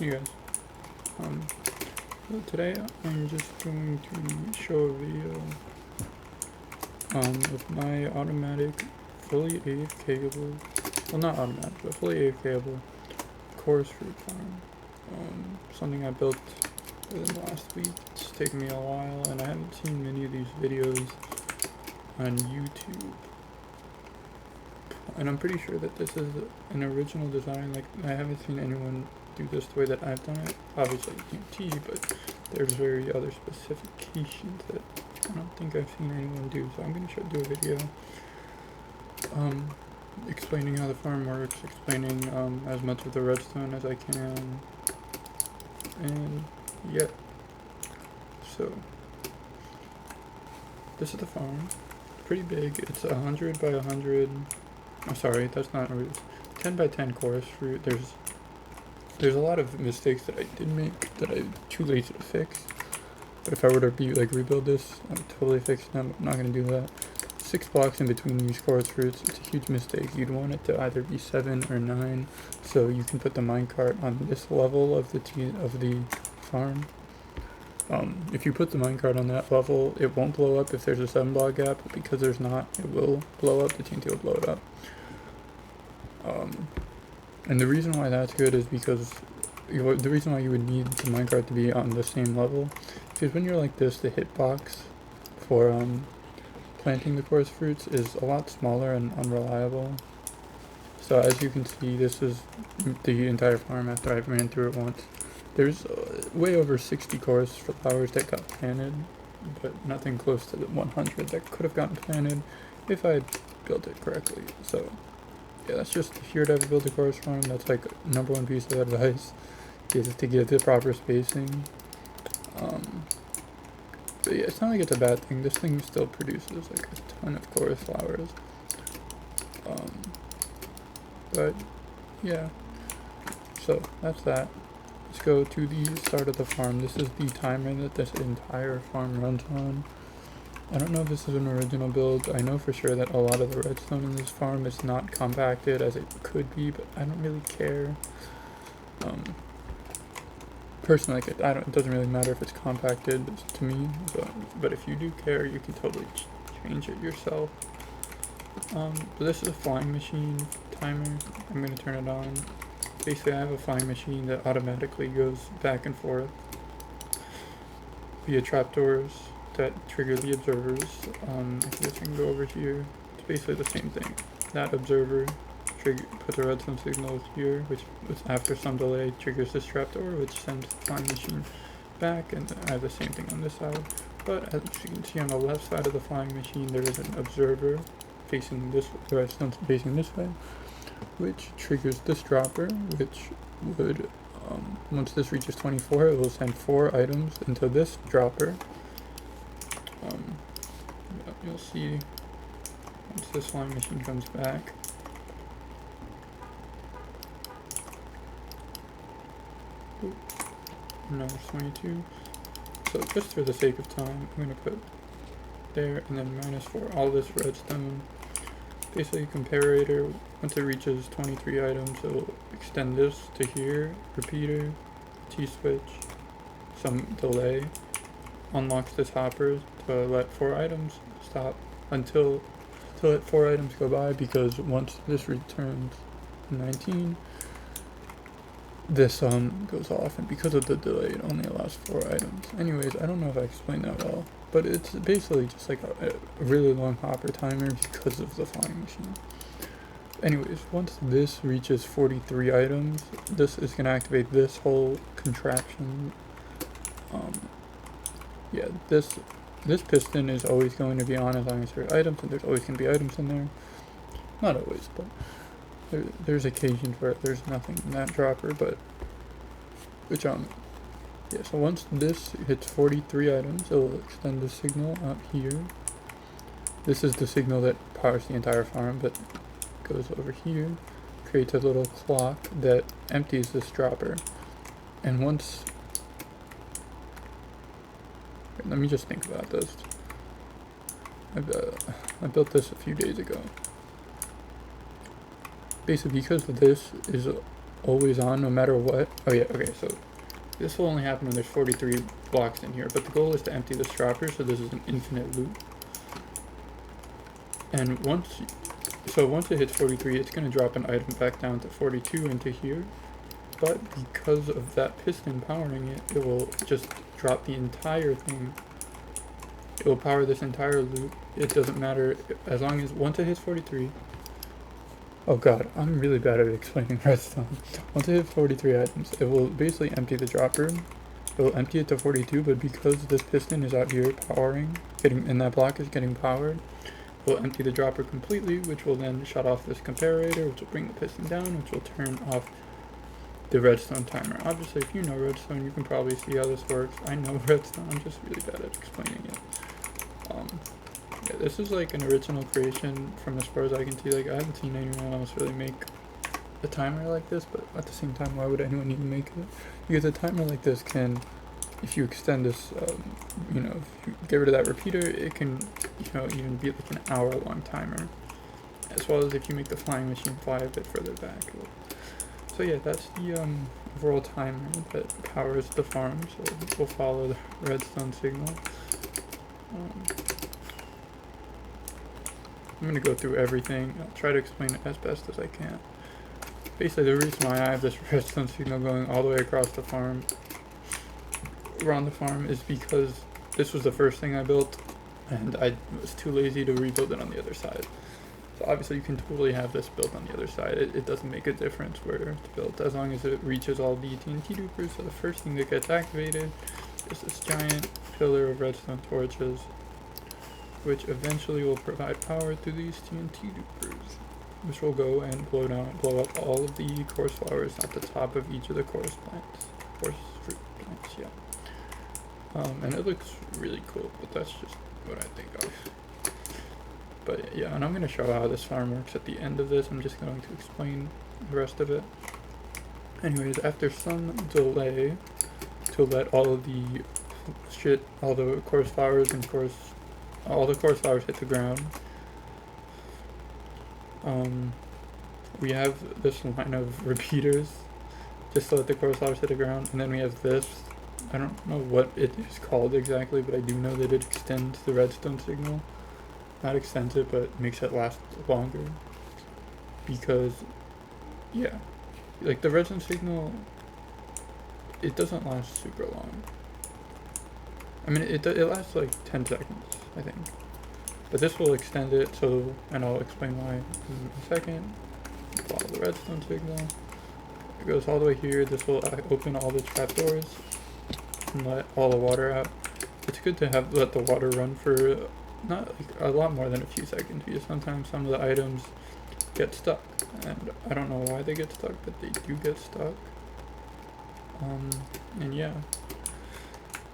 Hey guys, so today I'm just going to show a video of my automatic, fully AFKable, well not automatic, but fully AFKable chorus fruit farm. Something I built within the last week. It's taken me a while and I haven't seen many of these videos on YouTube. And I'm pretty sure that this is an original design. Like, I haven't seen anyone do this the way that I've done it. Obviously you can't see, but there's very other specifications that I don't think I've seen anyone do. So I'm going to do a video explaining how the farm works, explaining as much of the redstone as I can, and yeah. So this is the farm. It's pretty big. It's 100 by 100. I'm sorry, that's not right. 10 by 10 chorus fruit. There's a lot of mistakes that I did make that I'm too lazy to fix. But if I were to rebuild this, I would totally fix them. I'm not gonna do that. 6 blocks in between these chorus fruits, it's a huge mistake. You'd want it to either be 7 or 9, so you can put the minecart on this level of the farm. If you put the minecart on that level, it won't blow up if there's a 7 block gap, but because there's not, it will blow up. The TNT will blow it up. And the reason why that's good is because the reason why you would need the minecart to be on the same level is when you're like this, the hitbox for planting the chorus fruits is a lot smaller and unreliable. So as you can see, this is the entire farm after I've ran through it once. There's way over 60 chorus flowers that got planted, but nothing close to the 100 that could have gotten planted if I had built it correctly. So yeah, that's just, if you were to ever build a chorus farm, that's like #1 piece of advice, is to get the proper spacing. But yeah, it's not like it's a bad thing. This thing still produces like a ton of chorus flowers. But yeah, so that's that. Let's go to the start of the farm. This is the timer that this entire farm runs on. I don't know if this is an original build. I know for sure that a lot of the redstone in this farm is not compacted as it could be, but I don't really care. Personally, it doesn't really matter if it's compacted to me, but if you do care, you can totally change it yourself. But this is a flying machine timer. I'm going to turn it on. Basically, I have a flying machine that automatically goes back and forth via trapdoors that trigger the observers. I guess I can go over here. It's basically the same thing. That observer puts a redstone signal here, which after some delay triggers this trapdoor, which sends the flying machine back, and I have the same thing on this side. But as you can see on the left side of the flying machine, there is an observer facing this, the redstone facing this way, which triggers this dropper, which would, once this reaches 24, it will send 4 items into this dropper. You'll see once this flying machine comes back. No, it's 22. So just for the sake of time, I'm going to put there and then -4 all this redstone. Basically, comparator, once it reaches 23 items, it will extend this to here, repeater, T-switch, some delay, unlocks this hopper to let 4 items stop until to let 4 items go by, because once this returns 19, this goes off, and because of the delay, it only allows 4 items. Anyways, I don't know if I explained that well, but it's basically just like a really long hopper timer because of the flying machine. Anyways, once this reaches 43 items, this is going to activate this whole contraption. Yeah, this piston is always going to be on as long as there are items, and there's always going to be items in there. Not always, but there's occasions where there's nothing in that dropper, but yeah, so once this hits 43 items, it will extend the signal out here. This is the signal that powers the entire farm, but goes over here, creates a little clock that empties this dropper. And once, let me just think about this. I built this a few days ago. Basically, because this is always on no matter what. Oh yeah, okay, so this will only happen when there's 43 blocks in here, but the goal is to empty this dropper, so this is an infinite loop. And once it hits 43, it's going to drop an item back down to 42 into here. But because of that piston powering it, it will just drop the entire thing. It will power this entire loop. It doesn't matter as long as once it hits 43. Oh god, I'm really bad at explaining redstone. Once it hits 43 items, it will basically empty the dropper. It will empty it to 42, but because this piston is out here powering, and that block is getting powered, it will empty the dropper completely, which will then shut off this comparator, which will bring the piston down, which will turn off the redstone timer. Obviously, if you know redstone, you can probably see how this works. I know redstone, I'm just really bad at explaining it. Yeah, this is like an original creation from as far as I can see. Like, I haven't seen anyone else really make a timer like this, but at the same time, why would anyone need to make it? Because a timer like this can, if you extend this, you know, if you get rid of that repeater, it can, you know, even be like an hour-long timer. As well as if you make the flying machine fly a bit further back. So yeah, that's the overall timer that powers the farm, so we'll follow the redstone signal. I'm going to go through everything. I'll try to explain it as best as I can. Basically, the reason why I have this redstone signal going all the way across the farm, around the farm, is because this was the first thing I built, and I was too lazy to rebuild it on the other side. So obviously you can totally have this built on the other side. It doesn't make a difference where it's built, as long as it reaches all the TNT dupers. So the first thing that gets activated is this giant pillar of redstone torches, which eventually will provide power to these TNT dupers, which will go and blow up all of the coarse flowers at the top of each of the coarse fruit plants, yeah. And it looks really cool, but that's just what I think of. But yeah, and I'm going to show how this farm works at the end of this. I'm just going to explain the rest of it. Anyways, after some delay to let all of the all the coarse flowers and all the coarse flowers hit the ground, we have this line of repeaters just to let the coarse flowers hit the ground, and then we have this. I don't know what it is called exactly, but I do know that it extends the redstone signal. Not extends it, but makes it last longer. Because, yeah, like the redstone signal, it doesn't last super long. I mean, it lasts like 10 seconds, I think. But this will extend it, so, and I'll explain why in a second. Follow the redstone signal. It goes all the way here. This will open all the trapdoors and let all the water out. It's good to let the water run for not like a lot more than a few seconds, because sometimes some of the items get stuck, and I don't know why they get stuck, but they do get stuck. And yeah,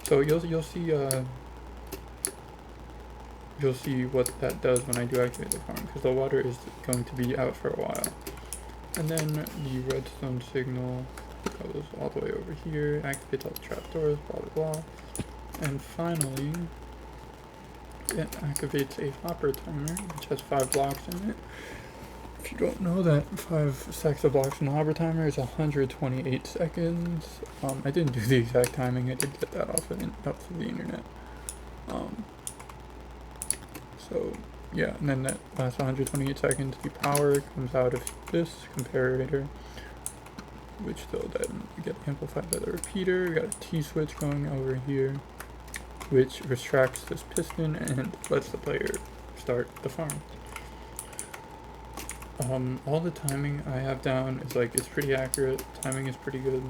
so you'll see what that does when I do activate the farm, because the water is going to be out for a while. And then the redstone signal goes all the way over here, activates all the trapdoors, blah blah blah, and finally it activates a hopper timer, which has 5 blocks in it. If you don't know, that 5 stacks of blocks in the hopper timer is 128 seconds. I didn't do the exact timing, I did get that off of the internet. So yeah, and then that lasts 128 seconds. The power comes out of this comparator, which will then get amplified by the repeater. We got a T-switch going over here, which retracts this piston and lets the player start the farm. All the timing I have down is like, it's pretty accurate. Timing is pretty good.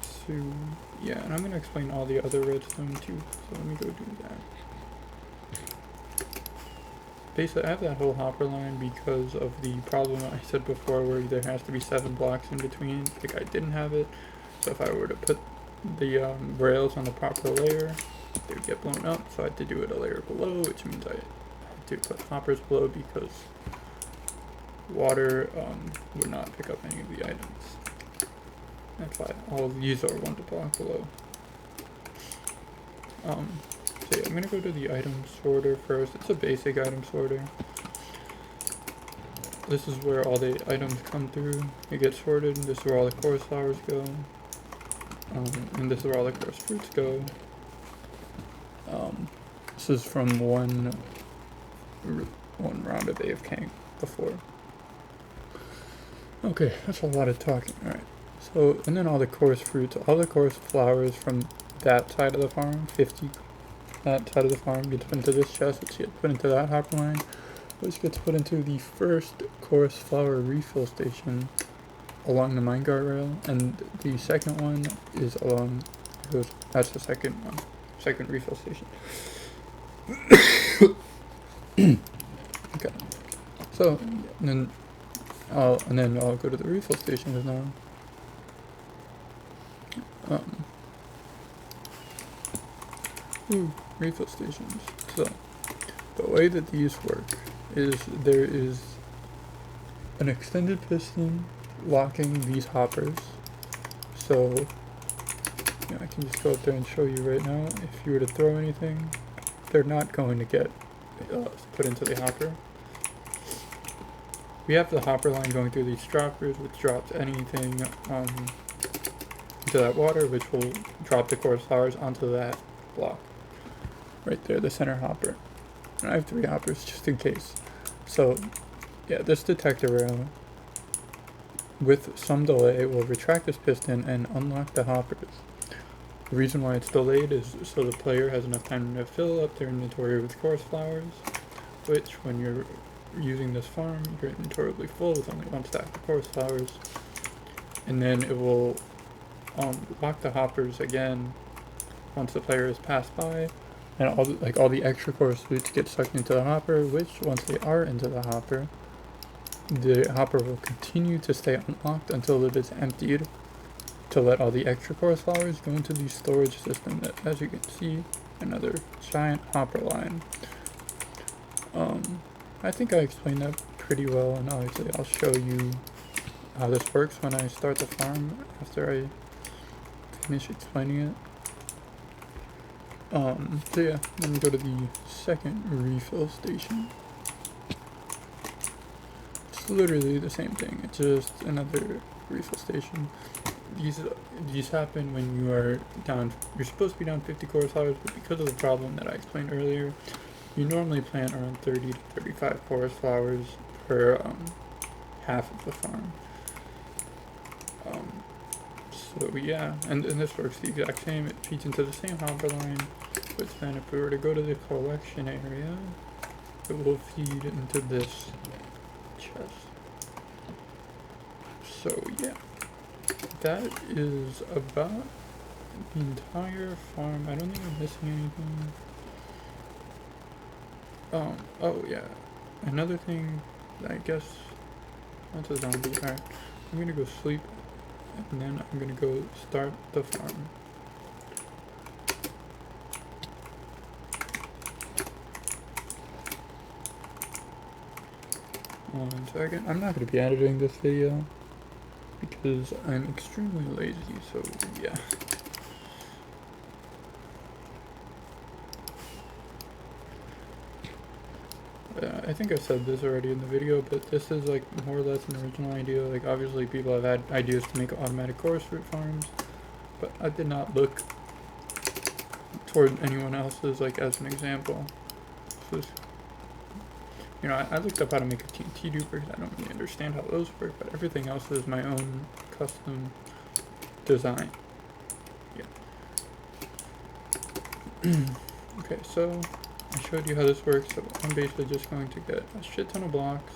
So yeah, and I'm gonna explain all the other redstone too. So let me go do that. Basically, I have that whole hopper line because of the problem I said before, where there has to be 7 blocks in between. Like, I didn't have it, so if I were to put the rails on the proper layer, they would get blown up. So I had to do it a layer below, which means I had to put hoppers below because water would not pick up any of the items. That's why all of these are 1 block below. So yeah, I'm gonna go to the item sorter first. It's a basic item sorter. this is where all the items come through. It gets sorted, and this is where all the chorus flowers go. And this is where all the chorus fruits go. This is from one round of AFK before. Okay, that's a lot of talking. Alright. So, and then all the chorus fruits, all the chorus flowers from that side of the farm, 50, that side of the farm gets put into this chest, which gets put into that hopper line, which gets put into the first chorus flower refill station along the minecart rail, and the second one is along, that's the second one, second refill station. Okay, so, and then I'll go to the refill stations now. Refill stations. So, the way that these work is there is an extended piston locking these hoppers. So, I can just go up there and show you right now. If you were to throw anything, they're not going to get put into the hopper. We have the hopper line going through these droppers, which drops anything into that water, which will drop the chorus flowers onto that block. Right there, the center hopper. And I have 3 hoppers just in case. So, yeah, this detector rail, with some delay, will retract this piston and unlock the hoppers. The reason why it's delayed is so the player has enough time to fill up their inventory with chorus flowers, which, when you're using this farm, your inventory will be full with only 1 stack of chorus flowers, and then it will lock the hoppers again once the player has passed by, and all the extra chorus fruits get sucked into the hopper, which, once they are into the hopper will continue to stay unlocked until it is emptied, to let all the extra chorus flowers go into the storage system that, as you can see, another giant hopper line. I think I explained that pretty well, and obviously I'll show you how this works when I start the farm after I finish explaining it. So yeah, let me go to the second refill station. It's literally the same thing, it's just another refill station. These happen when you are down, you're supposed to be down 50 chorus flowers, but because of the problem that I explained earlier, you normally plant around 30 to 35 chorus flowers per half of the farm. So yeah, and this works the exact same. It feeds into the same hopper line, but then if we were to go to the collection area, it will feed into this chest. So yeah, that is about the entire farm. I don't think I'm missing anything. Oh yeah, another thing, I guess, that's a zombie. Alright, I'm gonna go sleep, and then I'm gonna go start the farm. One second, I'm not gonna be editing this video, because I'm extremely lazy, so yeah. I think I said this already in the video, but this is like more or less an original idea. Like, obviously people have had ideas to make automatic chorus fruit farms, but I did not look toward anyone else's like as an example. So, I looked up how to make a TNT duper because I don't really understand how those work, but everything else is my own custom design. Yeah. Okay, so I showed you how this works, so I'm basically just going to get a shit ton of blocks,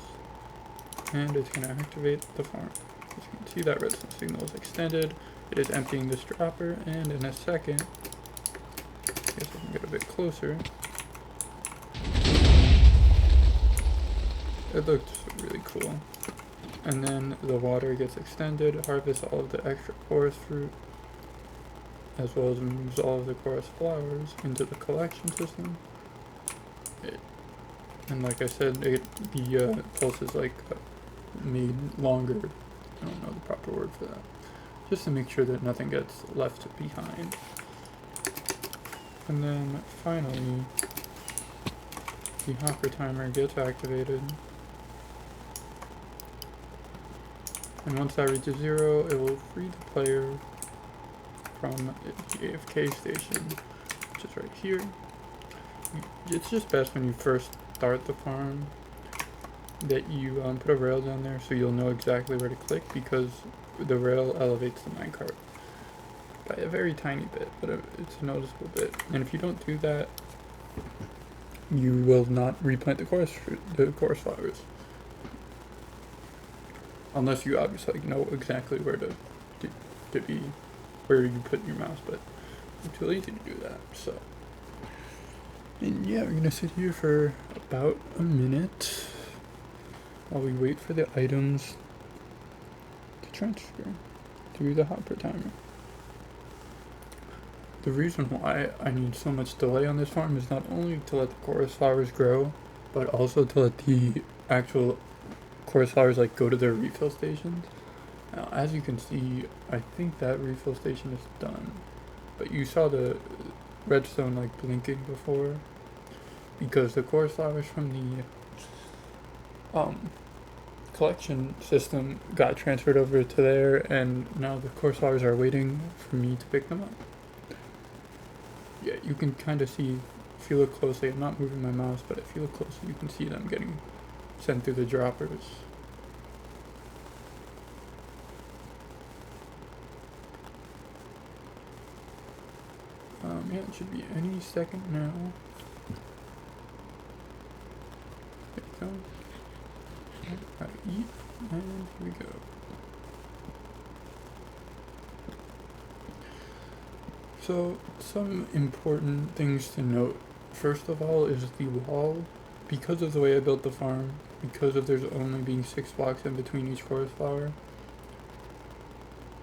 and it's going to activate the farm. As you can see, that redstone signal is extended. It is emptying this dropper, and in a second, I guess I can get a bit closer. It looked really cool. And then the water gets extended, harvests all of the extra chorus fruit, as well as moves all of the chorus flowers into the collection system. And like I said, the pulse is like made longer. I don't know the proper word for that. Just to make sure that nothing gets left behind. And then finally, the hopper timer gets activated. And once that reaches 0, it will free the player from the AFK station, which is right here. It's just best when you first start the farm that you put a rail down there so you'll know exactly where to click, because the rail elevates the minecart by a very tiny bit, but it's a noticeable bit. And if you don't do that, you will not replant the chorus flowers. Unless you obviously know exactly where to be, where you put your mouse, but I'm too lazy to do that, so. And yeah, we're gonna sit here for about a minute while we wait for the items to transfer through the hopper timer. The reason why I need so much delay on this farm is not only to let the chorus flowers grow, but also to let the actual chorus flowers like go to their refill stations. Now, as you can see, I think that refill station is done, but you saw the redstone like blinking before, because the chorus flowers from the collection system got transferred over to there, and now the chorus flowers are waiting for me to pick them up. Yeah, you can kind of see, if you look closely, I'm not moving my mouse, but if you look closely, you can see them getting sent through the droppers. Yeah, it should be any second now. There we go. Gotta eat, and here we go. So, some important things to note. First of all is the wall. Because of the way I built the farm, because of there's only being 6 blocks in between each chorus flower,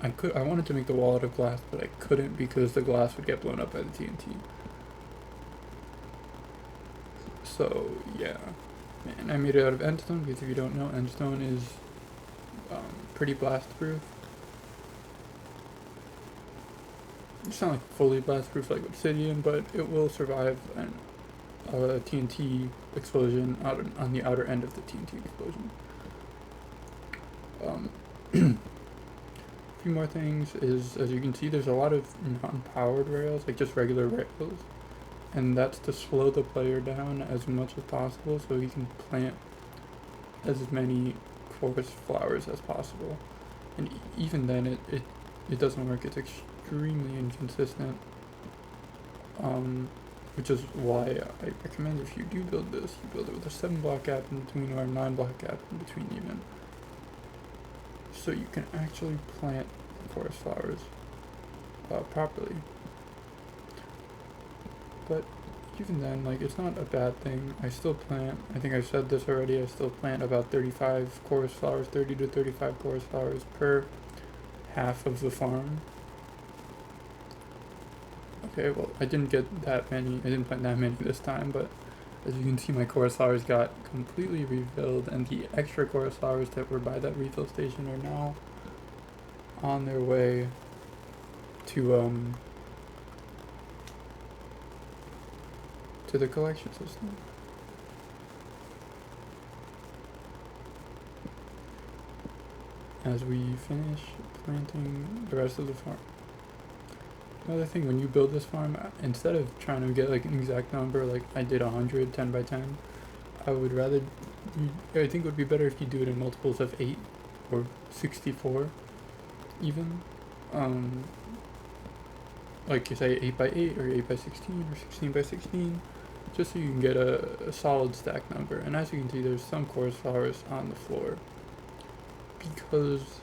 I wanted to make the wall out of glass, but I couldn't because the glass would get blown up by the TNT. So, yeah. And I made it out of endstone, because if you don't know, endstone is pretty blast proof. It's not like fully blast proof like obsidian, but it will survive a TNT explosion on the outer end of the TNT explosion. A few more things is, as you can see, there's a lot of non-powered rails, like just regular rails, and that's to slow the player down as much as possible so he can plant as many chorus flowers as possible. And even then, it doesn't work. It's extremely inconsistent, which is why I recommend, if you do build this, you build it with a 7 block gap in between or a 9 block gap in between even, so you can actually plant chorus flowers properly. But even then, like, it's not a bad thing. I still plant, I think I've said this already, I still plant about 35 chorus flowers, 30 to 35 chorus flowers per half of the farm. Okay, well, I didn't get that many, I didn't plant that many this time, but as you can see, my chorus flowers got completely refilled, and the extra chorus flowers that were by that refill station are now on their way to the collection system. As we finish planting the rest of the farm. Another thing, when you build this farm, instead of trying to get like an exact number, like I did 100, 10 by 10, I would rather, I think it would be better if you do it in multiples of 8 or 64 even. Like you say 8 by 8 or 8 by 16 or 16 by 16, just so you can get a solid stack number. And as you can see, there's some chorus flowers on the floor, because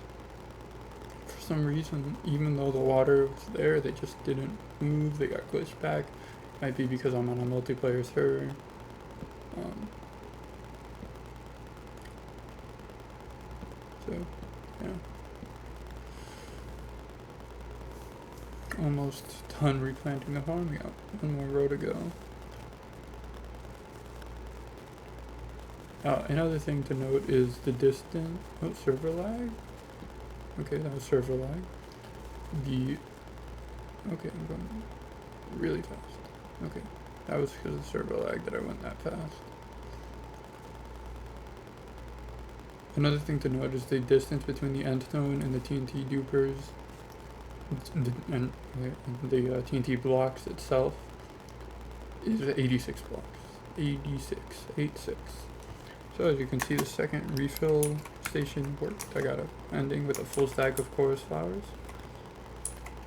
for some reason, even though the water was there, they just didn't move. They got glitched back. Might be because I'm on a multiplayer server. So, yeah. Almost done replanting the farm. We got one more row to go. Another thing to note is the distance. Oh, server lag? Okay, that was server lag. Okay, I'm going really fast. Okay, that was because of server lag that I went that fast. Another thing to note is the distance between the end stone and the TNT dupers and the TNT blocks itself is 86 blocks. 86. So as you can see, the second refill station worked. I got a ending with a full stack of chorus flowers.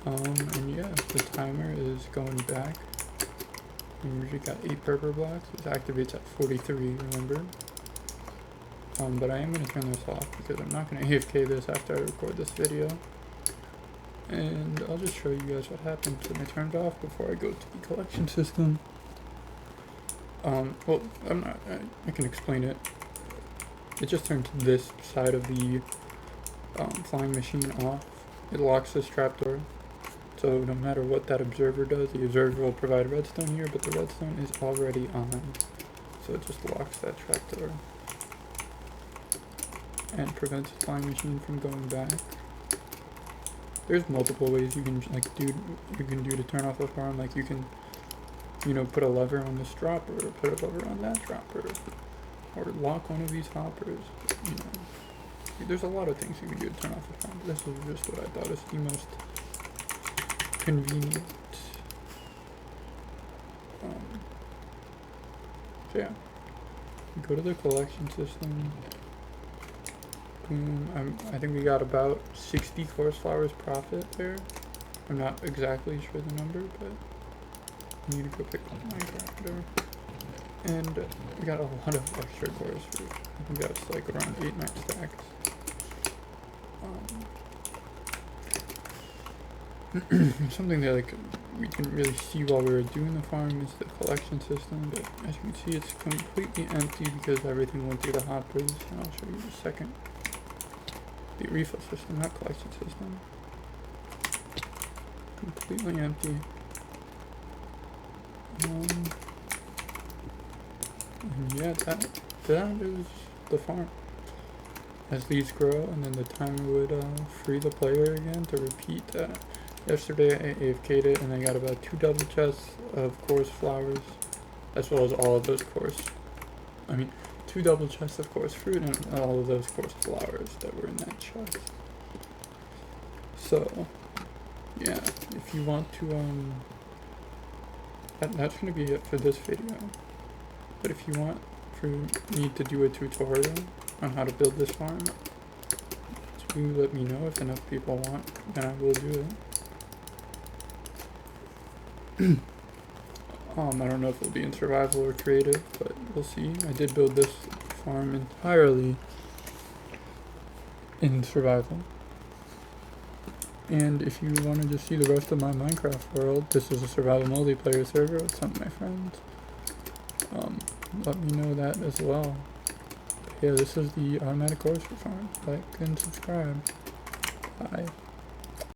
And yeah, the timer is going back. We usually got 8 purple blocks. It activates at 43, remember? But I am going to turn this off because I'm not going to AFK this after I record this video. And I'll just show you guys what happens when I turn it off before I go to the collection system. Well, I can explain it. It just turns this side of the flying machine off. It locks this trapdoor. So no matter what that observer does, the observer will provide redstone here, but the redstone is already on. So it just locks that trapdoor and prevents the flying machine from going back. There's multiple ways you can do to turn off the farm. Like you can, put a lever on this dropper, or put a lever on that dropper, or lock one of these hoppers. There's a lot of things you can do to turn off the farm. This is just what I thought is the most convenient. So yeah, go to the collection system. I think we got about 60 chorus flowers profit there. I'm not exactly sure the number, but I need to go pick up Minecraft, whatever. And we got a lot of extra chorus fruit. I think that's like around 8-9 stacks. Something that we didn't really see while we were doing the farm is the collection system, but as you can see, it's completely empty because everything went through the hoppers. And I'll show you in a second. The refill system, not collection system. Completely empty. And yeah, that is the farm. As these grow, and then the timer would free the player again to repeat that. Yesterday I AFK'd it, and I got about 2 double chests of chorus flowers, as well as all of those 2 double chests of chorus fruit and all of those chorus flowers that were in that chest. So, yeah, if you want to, that's going to be it for this video. But if you want for me to do a tutorial on how to build this farm, do let me know. If enough people want, then I will do it. I don't know if it'll be in survival or creative, but we'll see. I did build this farm entirely in survival. And if you want to just see the rest of my Minecraft world, this is a survival multiplayer server with some of my friends. Let me know that as well. But yeah, this is the automatic chorus farm. Like and subscribe. Bye.